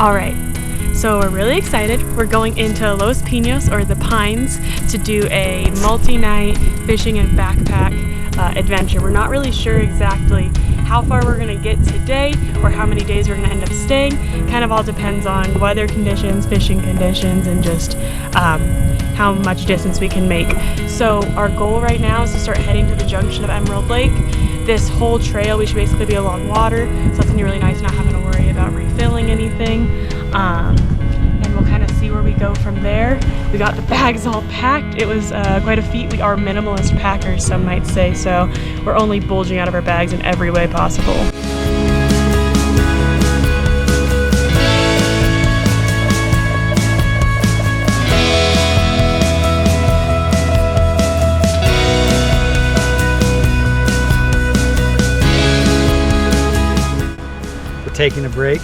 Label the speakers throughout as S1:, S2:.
S1: All right, so we're really excited. We're going into Los Pinos, or the Pines, to do a multi-night fishing and backpack adventure. We're not really sure exactly how far we're gonna get today or how many days we're gonna end up staying. Kind of all depends on weather conditions, fishing conditions, and just how much distance we can make. So our goal right now is to start heading to the junction of Emerald Lake. This whole trail, we should basically be along water, so it's gonna be really nice not having to worry about refilling anything. And we'll kind of see where we go from there. We got the bags all packed. It was quite a feat. We are minimalist packers, some might say, so we're only bulging out of our bags in every way possible.
S2: Taking a break,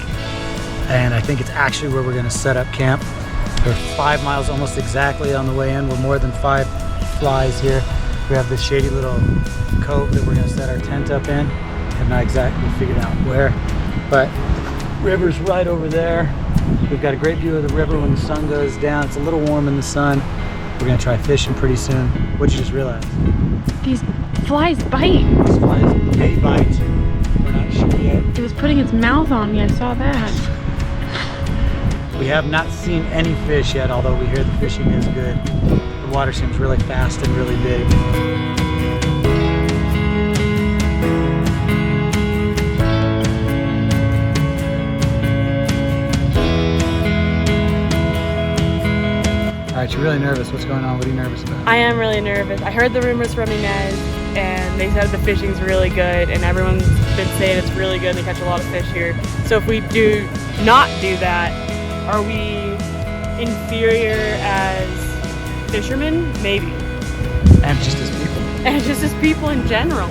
S2: and I think it's actually where we're going to set up camp. We're 5 miles almost exactly on the way in. We're more than 5 flies here. We have this shady little cove that we're going to set our tent up in. Have not exactly figured out where, but river's right over there. We've got a great view of the river when the sun goes down. It's a little warm in the sun. We're going to try fishing pretty soon. What'd you just realize?
S1: These flies bite.
S2: These flies may bite. We're not sure yet.
S1: It was putting its mouth on me, I saw that.
S2: We have not seen any fish yet, although we hear the fishing is good. The water seems really fast and really big. All right, you're really nervous. What's going on? What are you nervous about?
S1: I am really nervous. I heard the rumors from Inez, and they said the fishing's really good, and everyone's been saying it's really good and they catch a lot of fish here. So if we do not do that, are we inferior as fishermen? Maybe.
S2: And just as people.
S1: And just as people in general.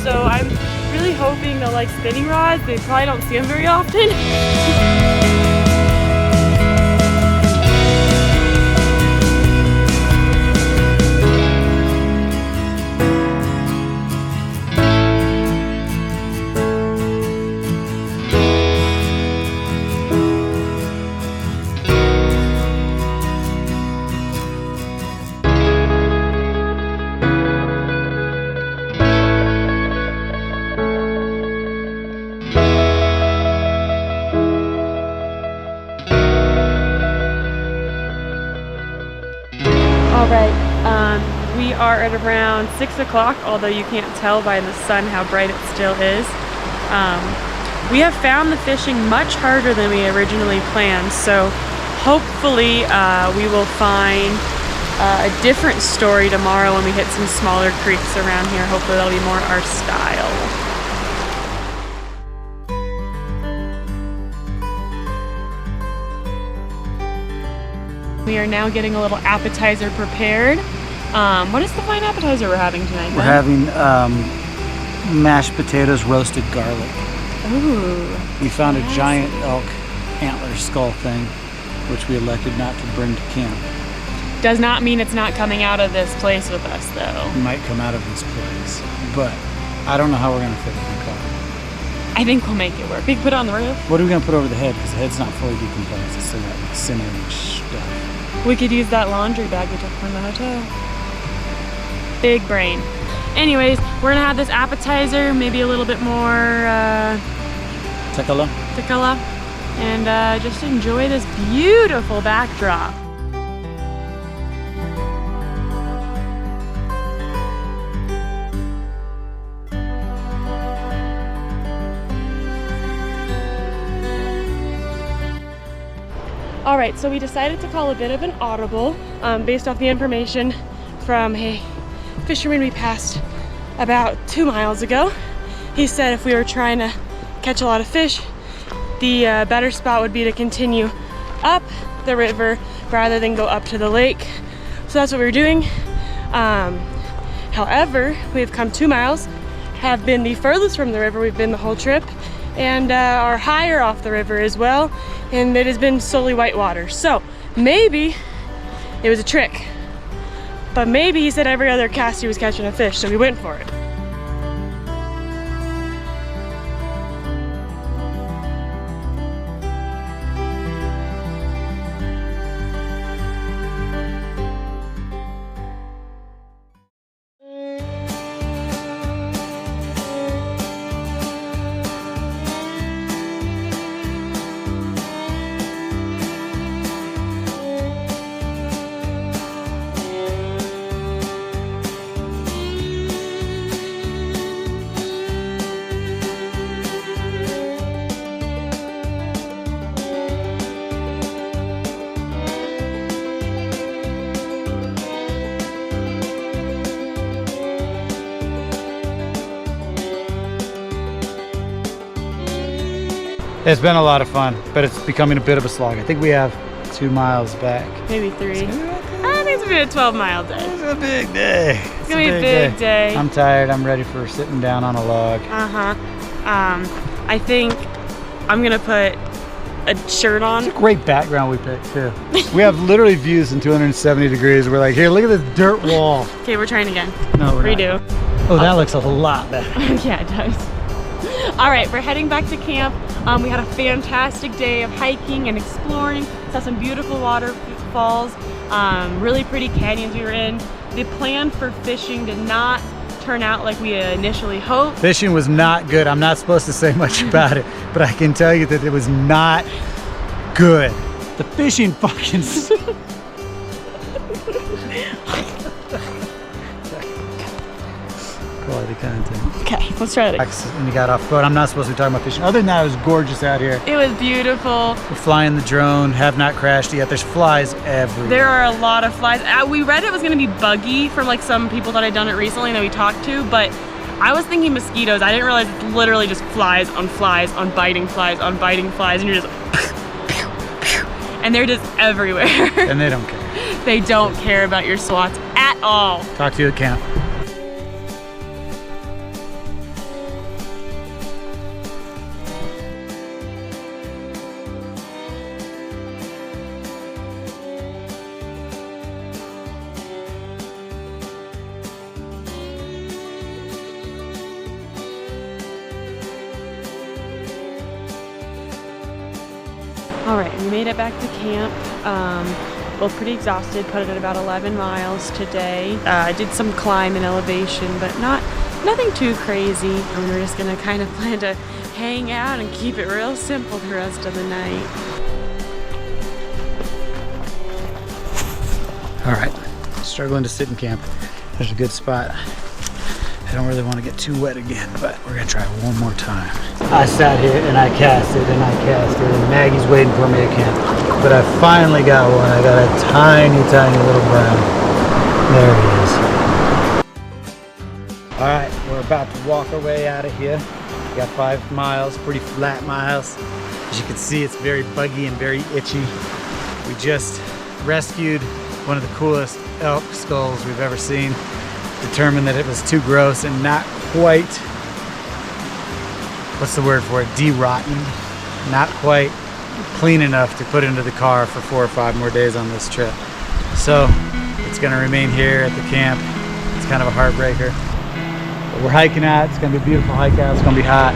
S1: So I'm really hoping they'll like spinning rods. They probably don't see them very often. We are at around 6 o'clock, although you can't tell by the sun how bright it still is. We have found the fishing much harder than we originally planned, so hopefully we will find a different story tomorrow when we hit some smaller creeks around here. Hopefully that'll be more our style. We are now getting a little appetizer prepared. What is the fine appetizer we're having tonight?
S2: We're having mashed potatoes, roasted garlic.
S1: Ooh.
S2: We found a giant elk antler skull thing, which we elected not to bring to camp.
S1: Does not mean it's not coming out of this place with us, though.
S2: It might come out of this place, but I don't know how we're going to fit it in the car.
S1: I think we'll make it work. We can put it on the roof.
S2: What are we going to put over the head? Because the head's not fully decomposed. It's still got like cinnamon stuff.
S1: We could use that laundry bag we took from the hotel. Big brain. Anyways, we're gonna have this appetizer, maybe a little bit more
S2: tequila,
S1: and just enjoy this beautiful backdrop. All right, so we decided to call a bit of an audible based off the information from a fisherman we passed about 2 miles ago. He said if we were trying to catch a lot of fish, the better spot would be to continue up the river rather than go up to the lake. So that's what we're doing. However, we've come 2 miles, have been the furthest from the river we've been the whole trip, and are higher off the river as well, and it has been solely white water. So maybe it was a trick, but maybe he said every other cast he was catching a fish, so we went for it.
S2: It's been a lot of fun, but it's becoming a bit of a slog. I think we have 2 miles back.
S1: Maybe 3. I think it's gonna be a 12-mile day.
S2: It's a big day.
S1: It's gonna be a big day.
S2: I'm tired. I'm ready for sitting down on a log.
S1: I think I'm gonna put a shirt on.
S2: It's a great background we picked too. We have literally views in 270 degrees. We're like, here, look at this dirt wall.
S1: Okay, we're trying again.
S2: No, we're
S1: Redo.
S2: not. Oh, that looks a lot better.
S1: Yeah, it does. All right, we're heading back to camp. We had a fantastic day of hiking and exploring. Saw some beautiful waterfalls, really pretty canyons we were in. The plan for fishing did not turn out like we initially hoped.
S2: Fishing was not good. I'm not supposed to say much about it, but I can tell you that it was not good. The fishing fucking... Quality content.
S1: Okay, let's try it again.
S2: And you got off boat. I'm not supposed to be talking about fishing. Other than that, it was gorgeous out here.
S1: It was beautiful.
S2: We're flying the drone, have not crashed yet. There's flies everywhere.
S1: There are a lot of flies. We read it was gonna be buggy from like some people that had done it recently that we talked to, but I was thinking mosquitoes. I didn't realize it's literally just flies on biting flies on biting flies, and you're just and they're just everywhere.
S2: And they don't care.
S1: They don't care about your swats at all.
S2: Talk to you at camp.
S1: All right, we made it back to camp. Both pretty exhausted, put it at about 11 miles today. I did some climb and elevation, but nothing too crazy. And we're just gonna kind of plan to hang out and keep it real simple the rest of the night.
S2: All right, struggling to sit in camp. There's a good spot. I don't really want to get too wet again, but we're gonna try one more time. I sat here and I casted and I casted, and Maggie's waiting for me at camp. But I finally got one. I got a tiny, tiny little brown. There he is. All right, we're about to walk our way out of here. We got 5 miles, pretty flat miles. As you can see, it's very buggy and very itchy. We just rescued one of the coolest elk skulls we've ever seen. Determined that it was too gross and not quite, what's the word for it, de-rottened, not quite clean enough to put into the car for 4 or 5 more days on this trip. So it's gonna remain here at the camp. It's kind of a heartbreaker. But we're hiking out, it's gonna be a beautiful hike out, it's gonna be hot.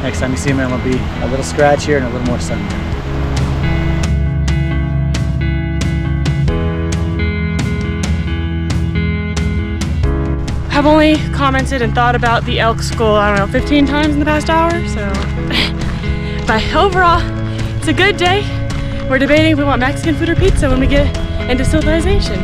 S2: Next time you see me, I'm gonna be a little scratchier and a little more sunburned.
S1: I've only commented and thought about the elk skull, I don't know, 15 times in the past hour, so. But overall, it's a good day. We're debating if we want Mexican food or pizza when we get into civilization.